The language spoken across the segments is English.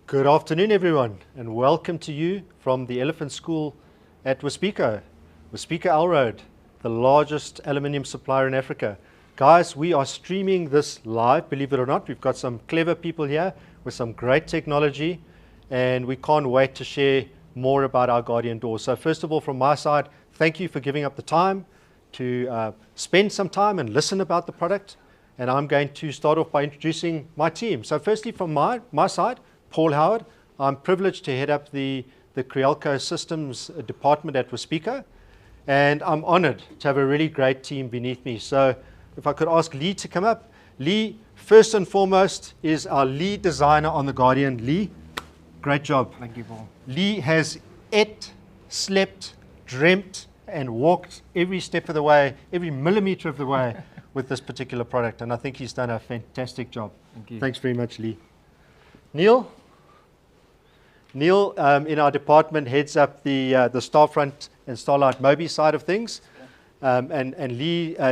Good afternoon, everyone, and welcome to you from the Elephant School at Waspika Alroad, the largest aluminium supplier in Africa. Guys, we are streaming this live, believe it or not. We've got some clever people here with some great technology, and we can't wait to share more about our Guardian door. So first of all, from my side, thank you for giving up the time to spend some time and listen about the product. And I'm going to start off by introducing my team. So firstly, from my side, Paul Howard. I'm privileged to head up the Crealco Systems department at Waspika, and I'm honored to have a really great team beneath me. So if I could ask Lee to come up. Lee, first and foremost, is our lead designer on the Guardian. Lee, great job. Thank you, Paul. Lee has ate, slept, dreamt, and walked every step of the way, every millimeter of the way with this particular product, and I think he's done a fantastic job. Thank you. Thanks very much, Lee. Neil in our department heads up the Starfront and Starlight Mobi side of things, and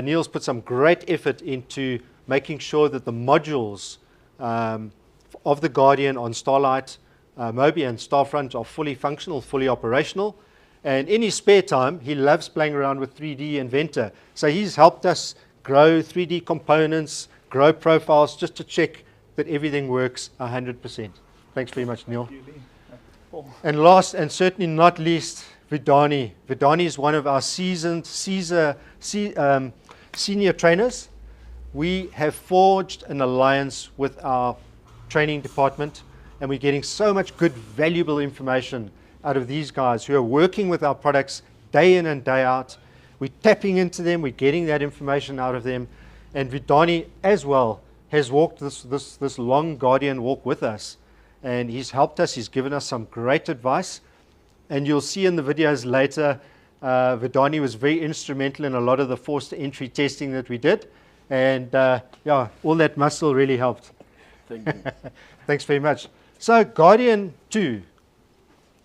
Neil's put some great effort into making sure that the modules of the Guardian on Starlight, Mobi and Starfront are fully functional, fully operational. And in his spare time, he loves playing around with 3D Inventor. So he's helped us grow 3D components, grow profiles, just to check that everything works 100%. Thanks very much, Neil. Thank you, Lee. And last and certainly not least, Vidani. Vidani is one of our seasoned senior trainers. We have forged an alliance with our training department, and we're getting so much good, valuable information out of these guys who are working with our products day in and day out. We're tapping into them, we're getting that information out of them, and Vidani as well has walked this long Guardian walk with us, and he's helped us, he's given us some great advice, and you'll see in the videos later, Vidani was very instrumental in a lot of the forced entry testing that we did, and yeah, all that muscle really helped. Thank you. Thanks very much. So Guardian 2,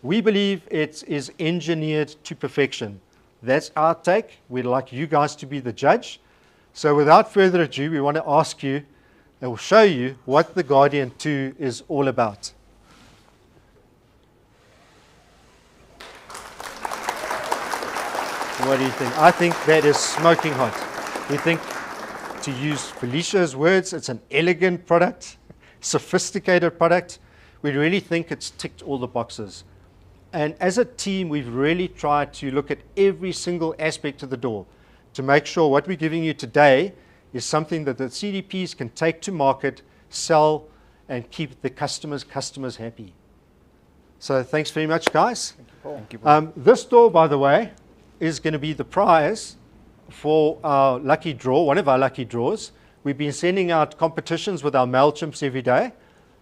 we believe it is engineered to perfection. That's our take. We'd like you guys to be the judge. So without further ado, we want to ask you, and we'll show you what the Guardian 2 is all about. What do you think? I think that is smoking hot. We think, to use Felicia's words, it's an elegant product, sophisticated product. We really think it's ticked all the boxes. And as a team, we've really tried to look at every single aspect of the door to make sure what we're giving you today is something that the CDPs can take to market, sell, and keep the customers happy. So thanks very much, guys. Thank you, Paul. Thank you, Paul. This door, by the way, is going to be the prize for our lucky draw, one of our lucky draws. We've been sending out competitions with our MailChimps every day.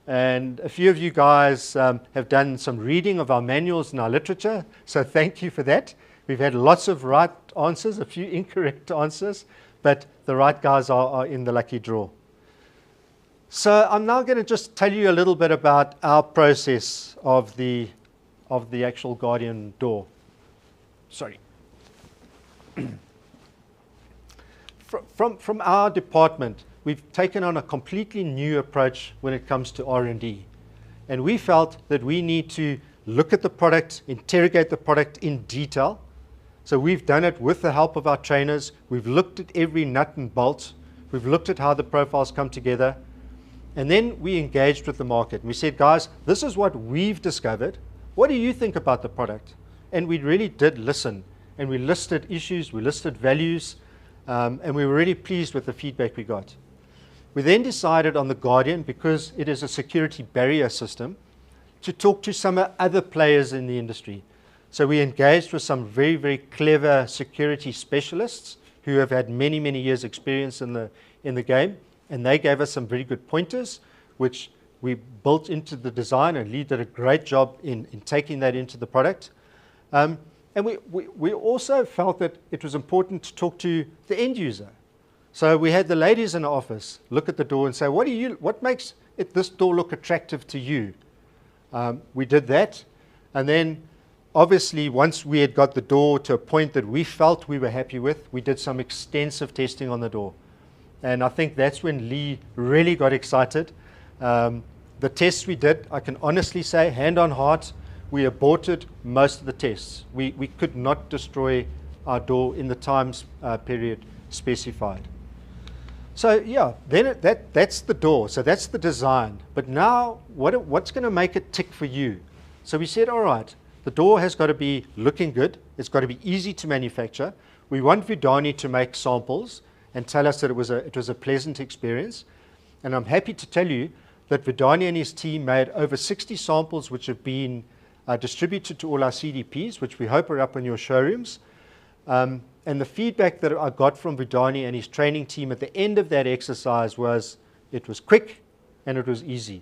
And a few of you guys have done some reading of our manuals and our literature, so thank you for that. We've had lots of right answers, a few incorrect answers, but the right guys are in the lucky draw. So I'm now going to just tell you a little bit about our process of the actual Guardian door. Sorry. From our department, we've taken on a completely new approach when it comes to R&D. And we felt that we need to look at the product, interrogate the product in detail. So we've done it with the help of our trainers. We've looked at every nut and bolt. We've looked at how the profiles come together. And then we engaged with the market. And we said, guys, this is what we've discovered. What do you think about the product? And we really did listen. And we listed issues, we listed values, and we were really pleased with the feedback we got. We then decided on the Guardian, because it is a security barrier system, to talk to some other players in the industry. So we engaged with some very, very clever security specialists who have had many, many years experience in the game, and they gave us some very good pointers, which we built into the design, and Lee did a great job in taking that into the product. And we also felt that it was important to talk to the end user. So we had the ladies in the office look at the door and say, what makes this door look attractive to you? We did that. And then obviously once we had got the door to a point that we felt we were happy with, we did some extensive testing on the door. And I think that's when Lee really got excited. The tests we did, I can honestly say, hand on heart, we aborted most of the tests. We could not destroy our door in the times period specified. So yeah, then that's the door. So that's the design. But now, what's going to make it tick for you? So we said, all right, the door has got to be looking good. It's got to be easy to manufacture. We want Vidani to make samples and tell us that it was a pleasant experience. And I'm happy to tell you that Vidani and his team made over 60 samples which have been distributed to all our CDPs, which we hope are up in your showrooms. And the feedback that I got from Vidani and his training team at the end of that exercise was it was quick and it was easy.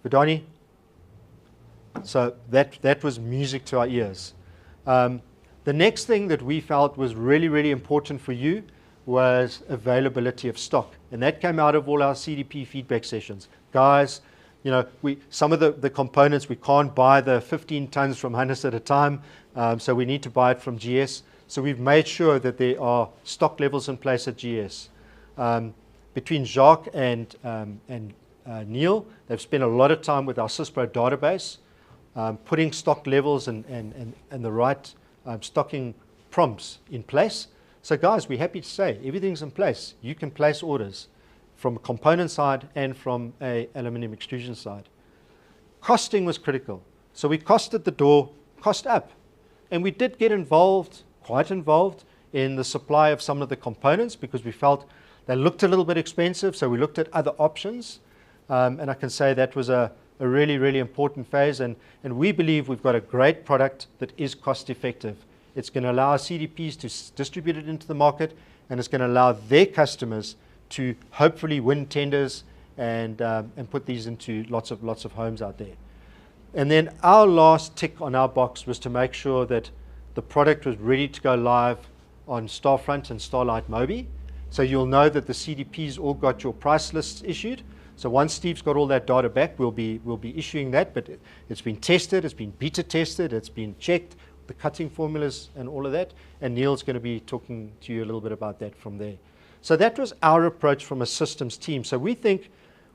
Vidani? So that was music to our ears. The next thing that we felt was really, really important for you was availability of stock. And that came out of all our CDP feedback sessions. Guys, you know, some of the components, we can't buy the 15 tons from Hannes at a time, so we need to buy it from GS. So we've made sure that there are stock levels in place at GS. Between Jacques and Neil, they've spent a lot of time with our Syspro database, putting stock levels and the right stocking prompts in place. So guys, we're happy to say everything's in place. You can place orders from a component side and from a aluminium extrusion side. Costing was critical. So we costed the door cost up. And we did get involved, quite involved, in the supply of some of the components because we felt they looked a little bit expensive, so we looked at other options. And I can say that was a really, really important phase. And we believe we've got a great product that is cost effective. It's going to allow CDPs to distribute it into the market, and it's going to allow their customers to hopefully win tenders and put these into lots of homes out there. And then our last tick on our box was to make sure that the product was ready to go live on Starfront and Starlight Mobi. So you'll know that the CDPs all got your price lists issued. So once Steve's got all that data back, we'll be issuing that, but it's been tested, it's been beta tested, it's been checked, the cutting formulas and all of that, and Neil's going to be talking to you a little bit about that from there. So that was our approach from a systems team. So we think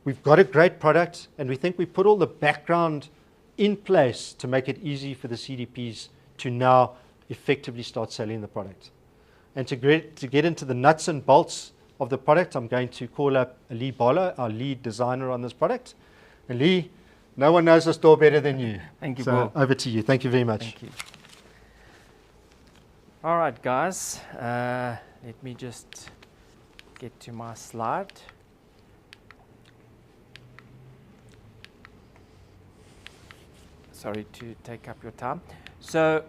we've got a great product, and we think we put all the background in place to make it easy for the CDPs to now effectively start selling the product. And to get into the nuts and bolts of the product, I'm going to call up Lee Barlow, our lead designer on this product. And Lee, no one knows the store better than you. Thank you, so Paul. Over to you. Thank you very much. Thank you. All right, guys. Let me just get to my slide. Sorry to take up your time. So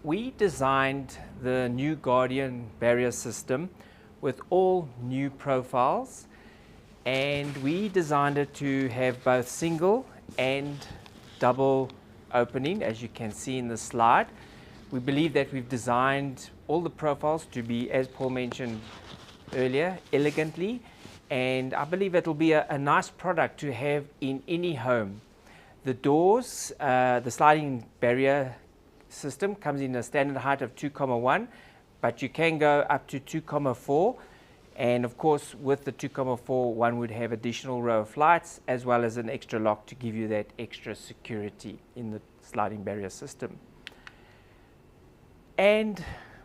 we designed the new Guardian barrier system with all new profiles, and we designed it to have both single and double opening, as you can see in the slide. We believe that we've designed all the profiles to be, as Paul mentioned earlier, elegantly, and I believe it will be a nice product to have in any home. The doors, the sliding barrier system comes in a standard height of 2,1, but you can go up to 2,4, and of course with the 2,4 one would have additional row of lights as well as an extra lock to give you that extra security in the sliding barrier system. And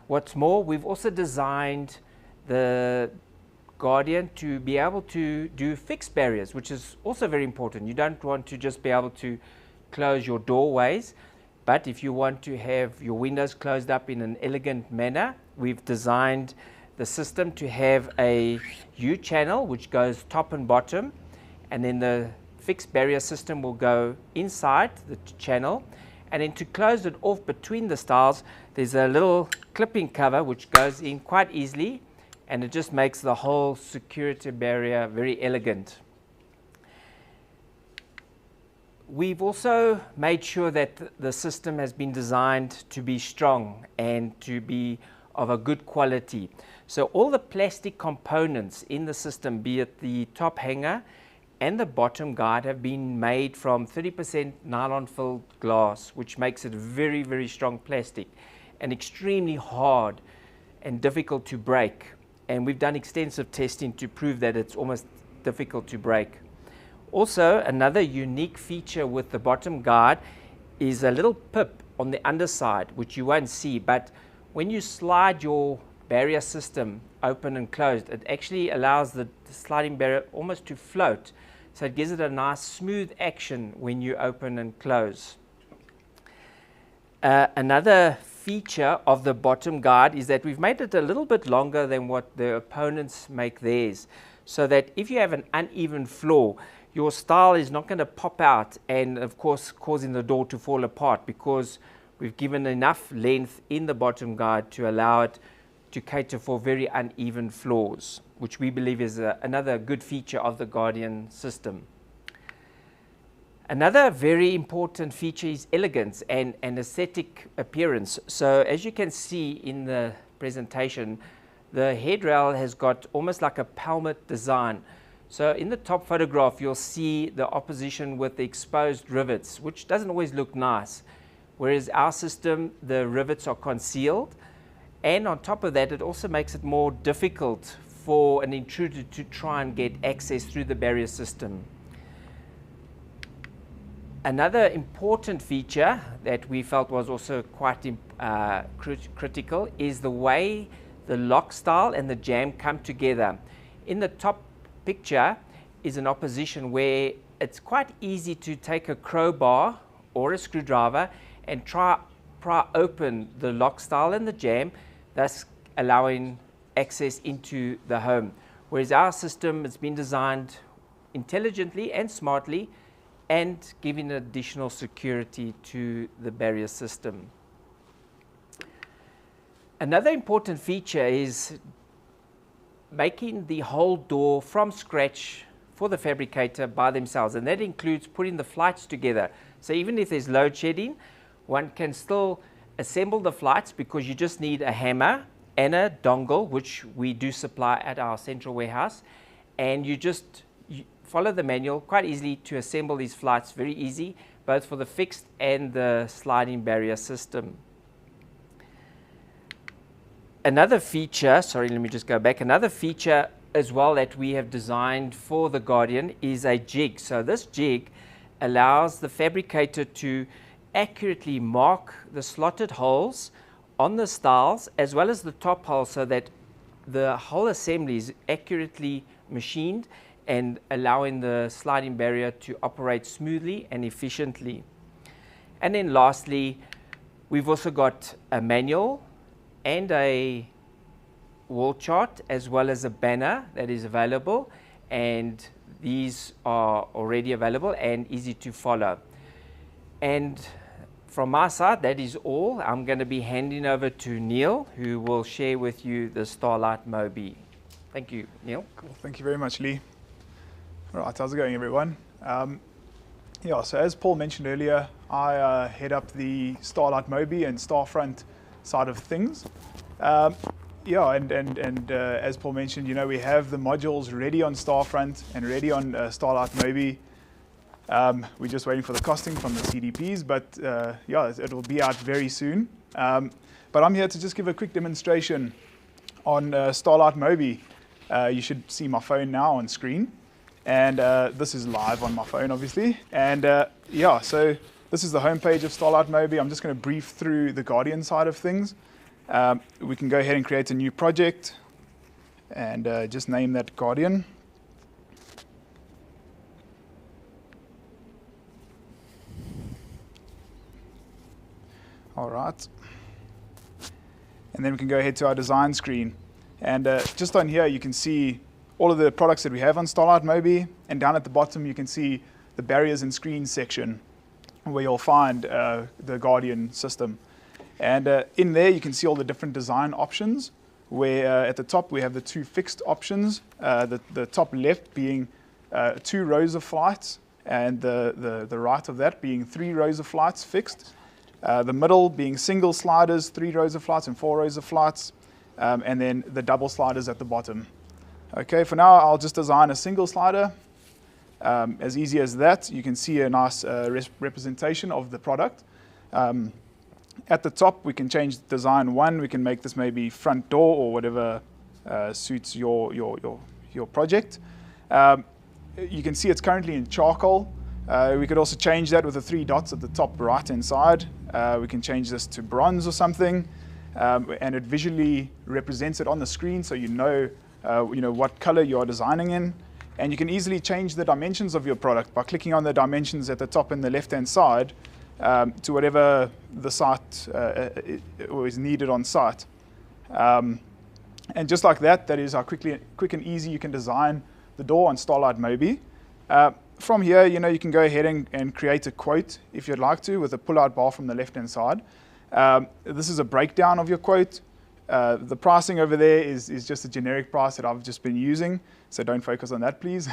what's more, we've also designed the Guardian to be able to do fixed barriers, which is also very important. You don't want to just be able to close your doorways, but if you want to have your windows closed up in an elegant manner, we've designed the system to have a U-channel which goes top and bottom, and then the fixed barrier system will go inside the channel, and then to close it off between the styles, there's a little clipping cover which goes in quite easily, and it just makes the whole security barrier very elegant. We've also made sure that the system has been designed to be strong and to be of a good quality. So all the plastic components in the system, be it the top hanger and the bottom guide, have been made from 30% nylon filled glass, which makes it very, very strong plastic and extremely hard and difficult to break. And we've done extensive testing to prove that it's almost difficult to break. Also, another unique feature with the bottom guard is a little pip on the underside, which you won't see, but when you slide your barrier system open and closed, it actually allows the sliding barrier almost to float. So it gives it a nice smooth action when you open and close. Another feature of the bottom guard is that we've made it a little bit longer than what the opponents make theirs, so that if you have an uneven floor, your style is not going to pop out and of course causing the door to fall apart, because we've given enough length in the bottom guard to allow it to cater for very uneven floors, which we believe is another good feature of the Guardian system. Another very important feature is elegance and aesthetic appearance. So as you can see in the presentation, the headrail has got almost like a pelmet design. So in the top photograph, you'll see the opposition with the exposed rivets, which doesn't always look nice. Whereas our system, the rivets are concealed. And on top of that, it also makes it more difficult for an intruder to try and get access through the barrier system. Another important feature that we felt was also quite critical is the way the lock style and the jam come together. In the top picture is an opposition where it's quite easy to take a crowbar or a screwdriver and pry open the lock style and the jam, thus allowing access into the home. Whereas our system has been designed intelligently and smartly and giving additional security to the barrier system. Another important feature is making the whole door from scratch for the fabricator by themselves, and that includes putting the flights together. So even if there's load shedding, one can still assemble the flights because you just need a hammer and a dongle, which we do supply at our central warehouse, and you follow the manual quite easily to assemble these flights, very easy, both for the fixed and the sliding barrier system. Another feature, sorry, let me just go back. Another feature as well that we have designed for the Guardian is a jig. So this jig allows the fabricator to accurately mark the slotted holes on the stiles as well as the top hole, so that the whole assembly is accurately machined and allowing the sliding barrier to operate smoothly and efficiently. And then lastly, we've also got a manual and a wall chart as well as a banner that is available, and these are already available and easy to follow. And from my side, that is all. I'm going to be handing over to Neil, who will share with you the Starlight Mobi. Thank you, Neil. Cool. Thank you very much, Lee. All right, how's it going, everyone? Yeah, so as Paul mentioned earlier, I head up the Starlight Mobi and Starfront side of things. Yeah, and as Paul mentioned, we have the modules ready on Starfront and ready on Starlight Mobi. We're just waiting for the costing from the CDPs, but yeah, it will be out very soon. But I'm here to just give a quick demonstration on Starlight Mobi. You should see my phone now on screen, and this is live on my phone, obviously. And yeah, so this is the homepage of Starlight Mobi. I'm just going to brief through the Guardian side of things. We can go ahead and create a new project and just name that Guardian. All right. And then we can go ahead to our design screen. And just on here, you can see all of the products that we have on Starlight Mobi. And down at the bottom, you can see the barriers and screens section where you'll find the Guardian system. And in there, you can see all the different design options, where at the top, we have the two fixed options, the top left being 2 rows of flights, and the right of that being 3 rows of flights fixed. The middle being single sliders, 3 rows of flights and 4 rows of flights, and then the double sliders at the bottom. Okay, for now, I'll just design a single slider. As easy as that. You can see a nice representation of the product. At the top, we can change design 1. We can make this maybe front door or whatever suits your project. you can see it's currently in charcoal. We could also change that with the 3 dots at the top right-hand side. We can change this to bronze or something, and it visually represents it on the screen, so you know what color you are designing in. And you can easily change the dimensions of your product by clicking on the dimensions at the top in the left-hand side to whatever the site is needed on site. And just like that, that is how quick and easy you can design the door on Starlight Mobi. From here, you can go ahead and create a quote if you'd like to with a pull-out bar from the left-hand side. This is a breakdown of your quote. The pricing over there is just a generic price that I've just been using, so don't focus on that, please.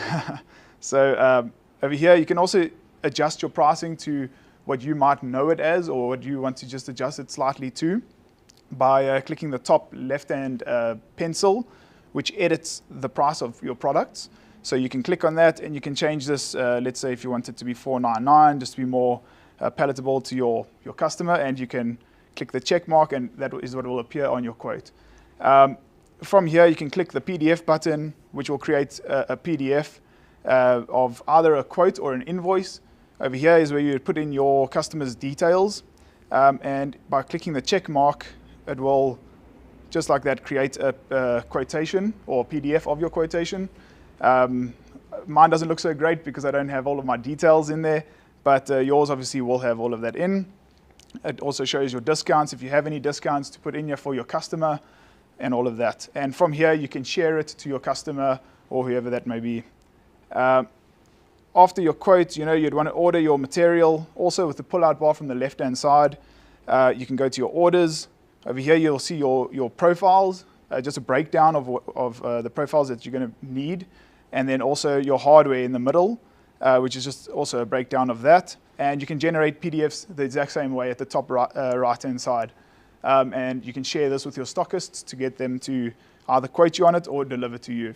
So over here, you can also adjust your pricing to what you might know it as or what you want to just adjust it slightly to by clicking the top left-hand pencil, which edits the price of your products. So you can click on that and you can change this, let's say if you want it to be $4.99, just to be more palatable to your customer, and you can click the check mark and that is what will appear on your quote. From here you can click the PDF button, which will create a PDF of either a quote or an invoice. Over here is where you put in your customer's details, and by clicking the check mark, it will just like that create a quotation or PDF of your quotation. Mine doesn't look so great because I don't have all of my details in there, but yours obviously will have all of that in. It also shows your discounts, if you have any discounts to put in here for your customer and all of that. And from here, you can share it to your customer or whoever that may be. After your quote, you'd want to order your material. Also with the pull-out bar from the left-hand side, you can go to your orders. Over here, you'll see your profiles, just a breakdown of the profiles that you're going to need. And then also your hardware in the middle, which is just also a breakdown of that. And you can generate PDFs the exact same way at the top right-hand side. And you can share this with your stockists to get them to either quote you on it or deliver to you.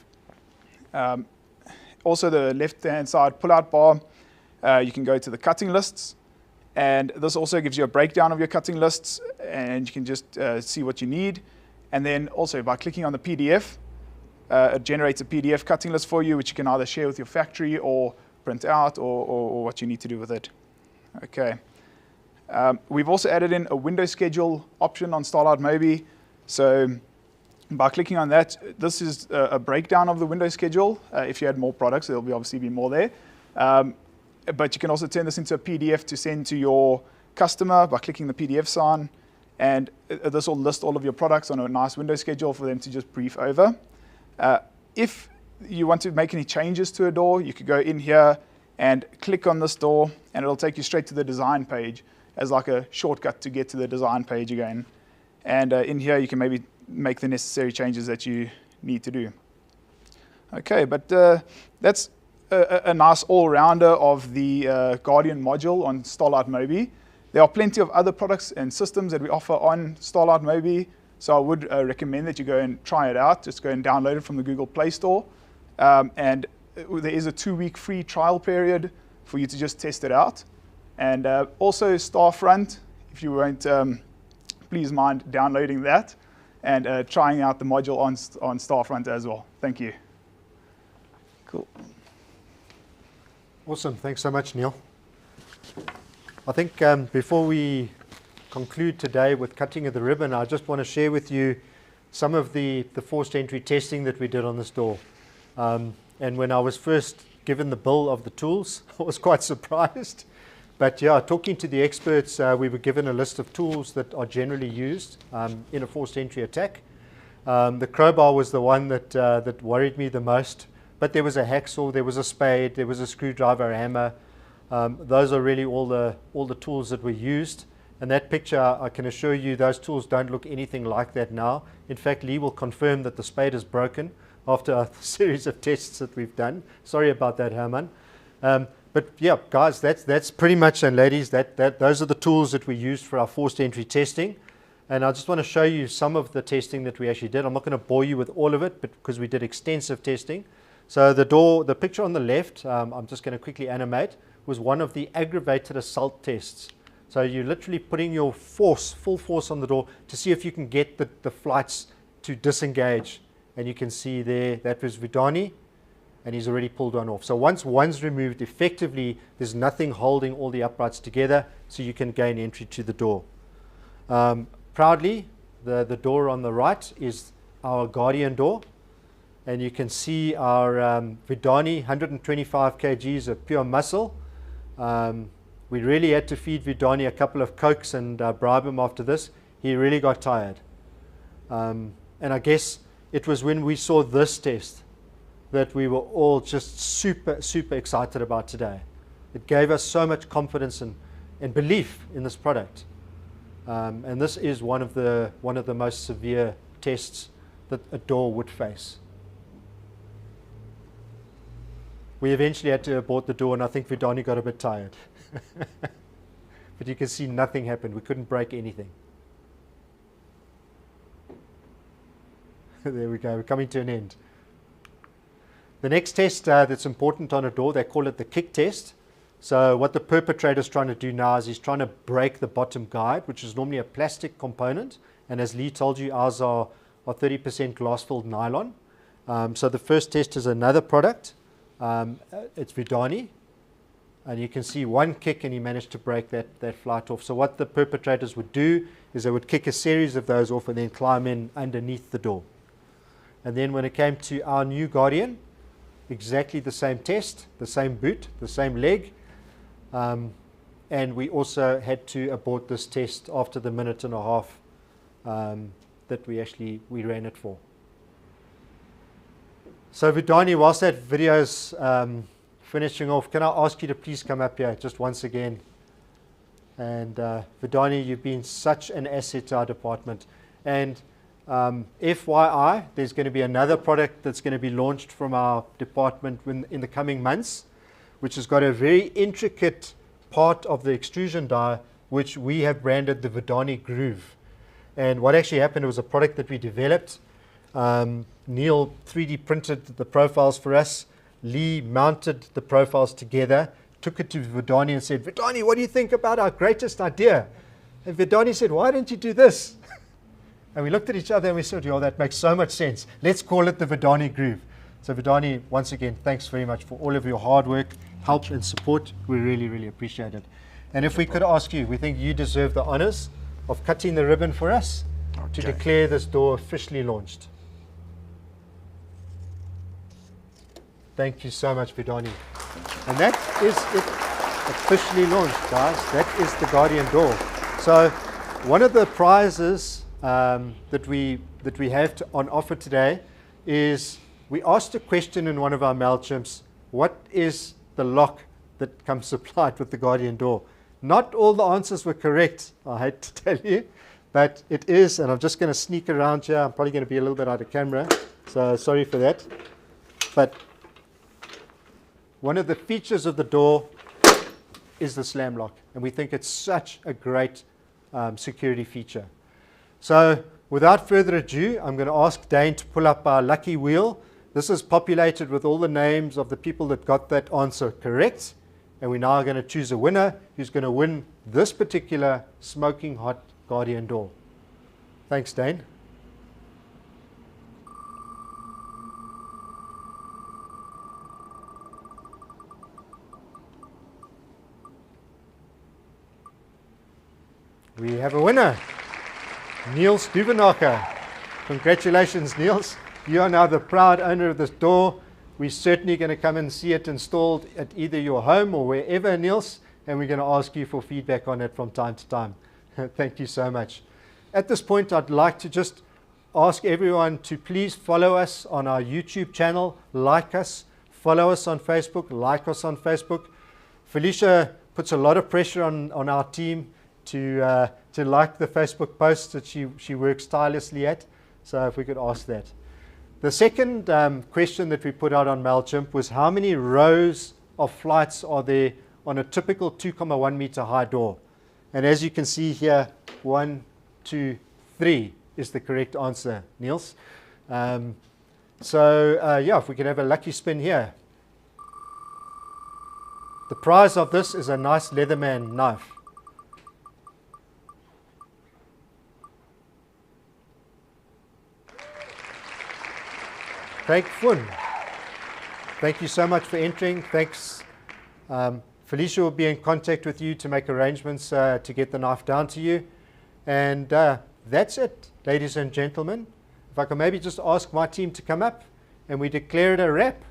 Also the left-hand side pull-out bar, you can go to the cutting lists. And this also gives you a breakdown of your cutting lists, and you can just see what you need. And then also by clicking on the PDF, it generates a PDF cutting list for you, which you can either share with your factory or print out or what you need to do with it. Okay. We've also added in a window schedule option on Starlight Mobi. So by clicking on that, this is a breakdown of the window schedule. If you add more products, there'll obviously be more there. But you can also turn this into a PDF to send to your customer by clicking the PDF sign. And this will list all of your products on a nice window schedule for them to just brief over. If you want to make any changes to a door, you could go in here and click on this door, and it'll take you straight to the design page as like a shortcut to get to the design page again. And in here, you can maybe make the necessary changes that you need to do. Okay, but that's a nice all-rounder of the Guardian module on Starlight Mobi. There are plenty of other products and systems that we offer on Starlight Mobi, so I would recommend that you go and try it out. Just go and download it from the Google Play Store. And there is a 2-week free trial period for you to just test it out. And also Starfront, if you won't please mind downloading that and trying out the module on Starfront as well. Thank you. Cool. Awesome. Thanks so much, Neil. I think before we conclude today with cutting of the ribbon, I just want to share with you some of the forced entry testing that we did on this door. And when I was first given the bill of the tools, I was quite surprised. But yeah, talking to the experts, we were given a list of tools that are generally used in a forced entry attack. The crowbar was the one that worried me the most. But there was a hacksaw, there was a spade, there was a screwdriver, a hammer. Those are really all the tools that were used. And that picture, I can assure you, those tools don't look anything like that now. In fact, Lee will confirm that the spade is broken after a series of tests that we've done. Sorry about that, Herman. But yeah, guys, that's pretty much, and ladies, those are the tools that we used for our forced entry testing. And I just want to show you some of the testing that we actually did. I'm not going to bore you with all of it, but because we did extensive testing. So the picture on the left, I'm just going to quickly animate, was one of the aggravated assault tests. So you're literally putting your full force on the door to see if you can get the flights to disengage. And you can see there, that was Vidani. and he's already pulled one off. So once one's removed, effectively, there's nothing holding all the uprights together, so you can gain entry to the door. Proudly, the door on the right is our Guardian door, and you can see our Vidani 125 kgs of pure muscle. We really had to feed Vidani a couple of Cokes and bribe him after this. He really got tired. And I guess it was when we saw this test that we were all just super, super excited about today. It gave us so much confidence and belief in this product. And this is one of the most severe tests that a door would face. We eventually had to abort the door, and I think Vidani got a bit tired. But you can see nothing happened. We couldn't break anything. There we go. We're coming to an end. The next test that's important on a door, they call it the kick test. So what the perpetrator is trying to do now is he's trying to break the bottom guide, which is normally a plastic component. And as Lee told you, ours are 30% glass-filled nylon. So the first test is another product. It's Vidani. And you can see one kick and he managed to break that flight off. So what the perpetrators would do is they would kick a series of those off and then climb in underneath the door. And then when it came to our new Guardian, exactly the same test, the same boot, the same leg. And we also had to abort this test after the minute and a half that we ran it for. So Vidani, whilst that video's finishing off, can I ask you to please come up here just once again? And Vidani, you've been such an asset to our department. And FYI, there's going to be another product that's going to be launched from our department in the coming months, which has got a very intricate part of the extrusion die, which we have branded the Vidani Groove. And what actually happened was a product that we developed. Neil 3D printed the profiles for us. Lee mounted the profiles together, took it to Vidani and said, Vidani, what do you think about our greatest idea? And Vidani said, why don't you do this? And we looked at each other and we said, oh, that makes so much sense. Let's call it the Vidani Groove. So Vidani, once again, thanks very much for all of your hard work, help and support. We really, really appreciate it. And if we could ask you, we think you deserve the honors of cutting the ribbon for us to declare this door officially launched. Thank you so much, Vidani. And that is it officially launched, guys. That is the Guardian door. So one of the prizes that we have on offer today is we asked a question in one of our MailChimps, what is the lock that comes supplied with the Guardian door? Not all the answers were correct, I hate to tell you, but it is, and I'm just going to sneak around here. I'm probably going to be a little bit out of camera, so sorry for that. But one of the features of the door is the slam lock, and we think it's such a great security feature. So without further ado, I'm going to ask Dane to pull up our lucky wheel. This is populated with all the names of the people that got that answer correct. And we're now going to choose a winner who's going to win this particular smoking hot Guardian door. Thanks, Dane. We have a winner. Niels Duvenacher. Congratulations, Niels. You are now the proud owner of this door. We're certainly going to come and see it installed at either your home or wherever, Niels, and we're going to ask you for feedback on it from time to time. Thank you so much. At this point, I'd like to just ask everyone to please follow us on our YouTube channel, like us, follow us on Facebook, like us on Facebook. Felicia puts a lot of pressure on our team to like the Facebook posts that she works tirelessly at. So if we could ask that. The second question that we put out on MailChimp was how many rows of flights are there on a typical 2.1 meter high door? And as you can see here, 1, 2, 3 is the correct answer, Niels. Yeah, if we could have a lucky spin here. The prize of this is a nice Leatherman knife. Craig Fun. Thank you so much for entering. Thanks. Felicia will be in contact with you to make arrangements to get the knife down to you. And that's it, ladies and gentlemen. If I can maybe just ask my team to come up and we declare it a wrap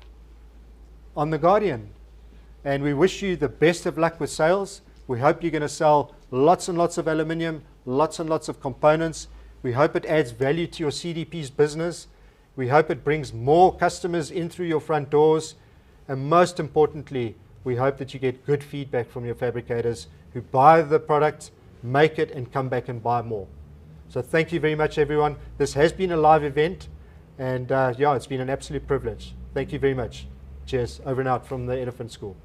on the Guardian. And we wish you the best of luck with sales. We hope you're going to sell lots and lots of aluminium, lots and lots of components. We hope it adds value to your CDP's business. We hope it brings more customers in through your front doors. And most importantly, we hope that you get good feedback from your fabricators who buy the product, make it, and come back and buy more. So thank you very much, everyone. This has been a live event, and yeah, it's been an absolute privilege. Thank you very much. Cheers. Over and out from the Elephant School.